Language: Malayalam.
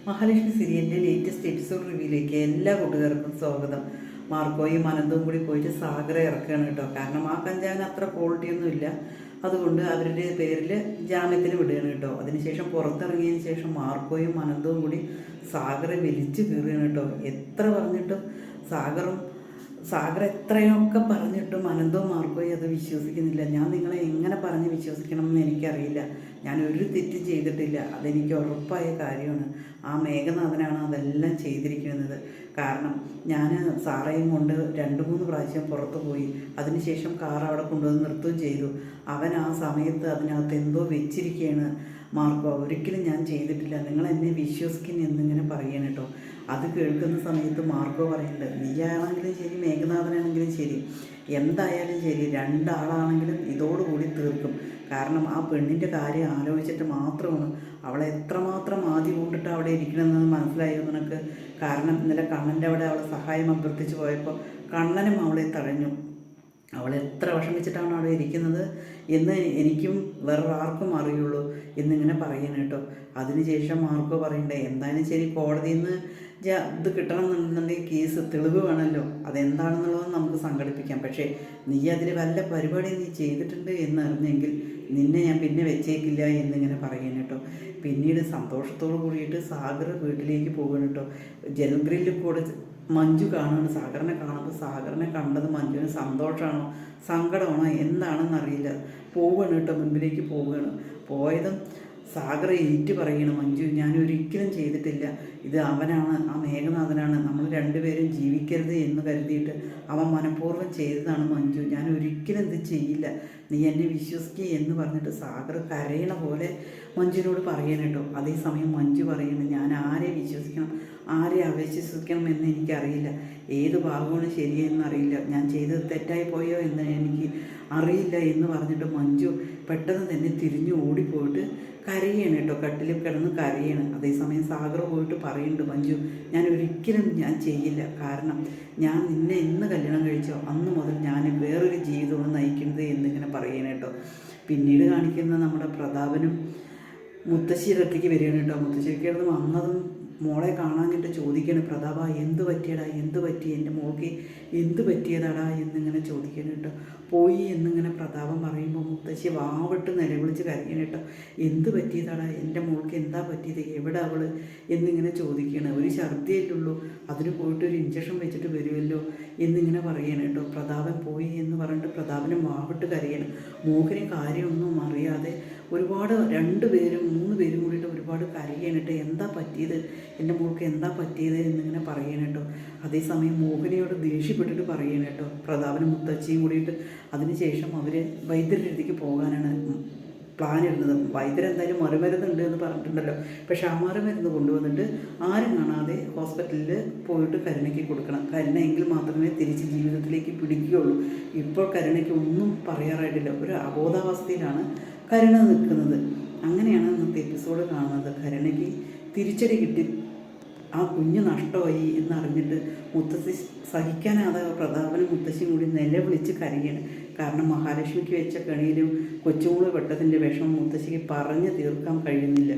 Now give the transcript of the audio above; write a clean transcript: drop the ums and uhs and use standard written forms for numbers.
മഹാലക്ഷ്മി സീരിയലിൻ്റെ ലേറ്റസ്റ്റ് എപ്പിസോഡ് റിവ്യൂയിലേക്ക് എല്ലാ കൂട്ടുകാർക്കും സ്വാഗതം. മാർക്കോയും അനന്തവും കൂടി പോയിട്ട് സാഗറെ ഇറക്കുകയാണ് കേട്ടോ. കാരണം ആ കഞ്ചാവിന് അത്ര ക്വാളിറ്റിയൊന്നും ഇല്ല. അതുകൊണ്ട് അവരുടെ പേരിൽ ജാമ്യത്തിന് വിടുകയാണ് കേട്ടോ. അതിനുശേഷം പുറത്തിറങ്ങിയതിന് ശേഷം മാർക്കോയും അനന്തവും കൂടി സാഗറെ വലിച്ചു കീറുകയാണ് കേട്ടോ. എത്ര പറഞ്ഞിട്ടും സാഗർ എത്രയൊക്കെ പറഞ്ഞിട്ടും അനന്തവും മാർക്കോയും അത് വിശ്വസിക്കുന്നില്ല. ഞാൻ നിങ്ങളെ എങ്ങനെ പറഞ്ഞ് വിശ്വസിക്കണം എന്ന് എനിക്കറിയില്ല. ഞാൻ ഒരു തെറ്റും ചെയ്തിട്ടില്ല, അതെനിക്ക് ഉറപ്പായ കാര്യമാണ്. ആ മേഘനാഥനാണ് അതെല്ലാം ചെയ്തിരിക്കുന്നത്. കാരണം ഞാൻ സാറേയും കൊണ്ട് 2-3 പ്രാവശ്യം പുറത്തു പോയി. അതിനുശേഷം കാർ അവിടെ കൊണ്ടുവന്ന് നിർത്തുകയും ചെയ്തു. അവൻ ആ സമയത്ത് അതിനകത്ത് എന്തോ വെച്ചിരിക്കുകയാണ്. മാർക്കോ, ഒരിക്കലും ഞാൻ ചെയ്തിട്ടില്ല, നിങ്ങൾ എന്നെ വിശ്വസിക്കുന്നു എന്നിങ്ങനെ പറയണം കേട്ടോ. അത് കേൾക്കുന്ന സമയത്ത് മാർക്കോ പറയുന്നുണ്ട്, നീയാണെങ്കിലും ശരി മേഘനാഥനാണെങ്കിലും ശരി, എന്തായാലും ശരി, രണ്ടാളാണെങ്കിലും ഇതോടുകൂടി തീർക്കും. കാരണം ആ പെണ്ണിൻ്റെ കാര്യം ആലോചിച്ചിട്ട് മാത്രമാണ് അവളെ എത്രമാത്രം ആദ്യം കൊണ്ടിട്ട് അവിടെ ഇരിക്കണമെന്ന് മനസ്സിലായോ നിനക്ക്? കാരണം ഇന്നലെ കണ്ണൻ്റെ അവിടെ അവളെ സഹായം അഭ്യർത്ഥിച്ച് പോയപ്പോൾ കണ്ണനും അവളെ തഴഞ്ഞു. അവൾ എത്ര വിഷമിച്ചിട്ടാണ് അവിടെ ഇരിക്കുന്നത് എന്ന് എനിക്കും വേറെ ആർക്കും അറിയുള്ളൂ എന്നിങ്ങനെ പറയണം കേട്ടോ. അതിനുശേഷം മാർക്കോ പറയണ്ടേ, എന്തായാലും ശരി, കോടതിയിൽ നിന്ന് ഇത് കിട്ടണം എന്നുണ്ടെങ്കിൽ കേസ് തെളിവ് വേണമല്ലോ, അതെന്താണെന്നുള്ളത് നമുക്ക് സംഘടിപ്പിക്കാം. പക്ഷേ നീ അതിൽ വല്ല പരിപാടി നീ ചെയ്തിട്ടുണ്ട് എന്നറിഞ്ഞെങ്കിൽ നിന്നെ ഞാൻ പിന്നെ വെച്ചേക്കില്ല എന്നിങ്ങനെ പറയണം കേട്ടോ. പിന്നീട് സന്തോഷത്തോടു കൂടിയിട്ട് സാഗർ വീട്ടിലേക്ക് പോകുകയാണ് കേട്ടോ. ജലഗ്രില്ലിൽ കൂടെ മഞ്ജു കാണുകയാണ് സാഗറിനെ കാണുമ്പോൾ. സാഗറിനെ കണ്ടത് മഞ്ജുവിന് സന്തോഷമാണോ സങ്കടമാണോ എന്താണെന്ന് അറിയില്ല. പോവുകയാണ് കേട്ടോ, മുൻപിലേക്ക് പോവുകയാണ്. പോയതും സാഗറെ ഏറ്റു പറയണം, മഞ്ജു ഞാൻ ഒരിക്കലും ചെയ്തിട്ടില്ല, ഇത് അവനാണ്, ആ മേഘനാഥനാണ്, നമ്മൾ രണ്ടുപേരും ജീവിക്കരുത് എന്ന് കരുതിയിട്ട് അവൻ മനഃപൂർവ്വം ചെയ്തതാണ് മഞ്ജു, ഞാൻ ഒരിക്കലും ഇത് ചെയ്യില്ല, നീ എന്നെ വിശ്വസിക്കുക എന്ന് പറഞ്ഞിട്ട് സാഗർ കരയണ പോലെ മഞ്ജുവിനോട് പറയണം കേട്ടോ. അതേസമയം മഞ്ജു പറയണം, ഞാൻ ആരെ വിശ്വസിക്കണം ആരെ അവിശ്വസിക്കണം എന്ന് എനിക്കറിയില്ല, ഏത് ഭാഗമാണ് ശരിയെന്നറിയില്ല, ഞാൻ ചെയ്തത് തെറ്റായി പോയോ എന്ന് എനിക്ക് അറിയില്ല എന്ന് പറഞ്ഞിട്ട് മഞ്ജു പെട്ടെന്ന് തന്നെ തിരിഞ്ഞു ഓടിപ്പോയിട്ട് കരയാണ് കേട്ടോ. കട്ടിലിൽ കിടന്ന് കരയാണ്. അതേസമയം സാഗർ പോയിട്ട് പറയുന്നുണ്ട്, മഞ്ജു ഞാൻ ഒരിക്കലും ഞാൻ ചെയ്യില്ല, കാരണം ഞാൻ നിന്നെ എന്ന് കല്യാണം കഴിച്ചോ അന്ന് മുതൽ ഞാൻ വേറൊരു ജീവിതമാണ് നയിക്കുന്നത് എന്നിങ്ങനെ പറയണം കേട്ടോ. പിന്നീട് കാണിക്കുന്ന നമ്മുടെ പ്രതാപനും മുത്തശ്ശിയുടെ അടുത്തേക്ക് വരികയാണ് കേട്ടോ. മുത്തശ്ശിക്ക് വന്നതും മോളെ കാണാഞ്ഞിട്ട് ചോദിക്കണം, പ്രതാപ എന്ത് പറ്റിയടാ, എന്ത് പറ്റി, എൻ്റെ മോൾക്ക് എന്ത് പറ്റിയതാടാ എന്നിങ്ങനെ ചോദിക്കണം കേട്ടോ. പോയി എന്നിങ്ങനെ പ്രതാപം പറയുമ്പോൾ മുത്തശ്ശി വാവിട്ട് നിലവിളിച്ച് കരയണം കേട്ടോ. എന്ത് പറ്റിയതാടാ, എൻ്റെ മോൾക്ക് എന്താ പറ്റിയത്, എവിടെ അവൾ എന്നിങ്ങനെ ചോദിക്കണം. ഒരു ഛർദിയല്ലുള്ളൂ, അതിന് പോയിട്ട് ഒരു ഇഞ്ചക്ഷൻ വെച്ചിട്ട് വരുമല്ലോ എന്നിങ്ങനെ പറയണം കേട്ടോ. പ്രതാപൻ പോയി എന്ന് പറഞ്ഞിട്ട് പ്രതാപനും വാവിട്ട് കരയണം. മോഹിനി കാര്യമൊന്നും അറിയാതെ ഒരുപാട് 2 പേരും 3 പേരും കൂടിയിട്ട് ഒരുപാട് കരയണിട്ട്, എന്താ പറ്റിയത്, എൻ്റെ മോൾക്ക് എന്താ പറ്റിയത് എന്നിങ്ങനെ പറയണം കേട്ടോ. അതേസമയം മോഹിനിയോട് ദേഷ്യപ്പെട്ടിട്ട് പറയണം കേട്ടോ, പ്രതാപനും മുത്തച്ഛയും കൂടിയിട്ട്. അതിനുശേഷം അവർ വൈദ്യരുടെ അടുത്തേക്ക് പോകാനാണ് പ്ലാൻ ഇടുന്നത്. വൈദ്യർ എന്തായാലും മറുമരുന്നുണ്ട് എന്ന് പറഞ്ഞിട്ടുണ്ടല്ലോ, പക്ഷെ ആ മറുമരുന്ന് കൊണ്ടുവന്നിട്ട് ആരും കാണാതെ ഹോസ്പിറ്റലിൽ പോയിട്ട് കരുണയ്ക്ക് കൊടുക്കണം. കരുണ എങ്കിൽ മാത്രമേ തിരിച്ച് ജീവിതത്തിലേക്ക് പിടിക്കുകയുള്ളൂ. ഇപ്പോൾ കരുണയ്ക്ക് ഒന്നും പറയാറായിട്ടില്ല, ഒരു അബോധാവസ്ഥയിലാണ് കരുണ നിൽക്കുന്നത്. അങ്ങനെയാണ് ഇന്നത്തെ എപ്പിസോഡ് കാണുന്നത്. കരുണയ്ക്ക് തിരിച്ചടി കിട്ടി, ആ കുഞ്ഞ് നഷ്ടമായി എന്നറിഞ്ഞിട്ട് മുത്തശ്ശി സഹിക്കാനാതെ പ്രതാപനും മുത്തശ്ശിയും കൂടി നിലവിളിച്ച് കരയാണ്. കാരണം മഹാലക്ഷ്മിക്ക് വെച്ച കണിയിലും കൊച്ചുമോള് പെട്ടതിൻ്റെ വിഷമം മുത്തശ്ശിക്ക് പറഞ്ഞ് തീർക്കാൻ കഴിയുന്നില്ല.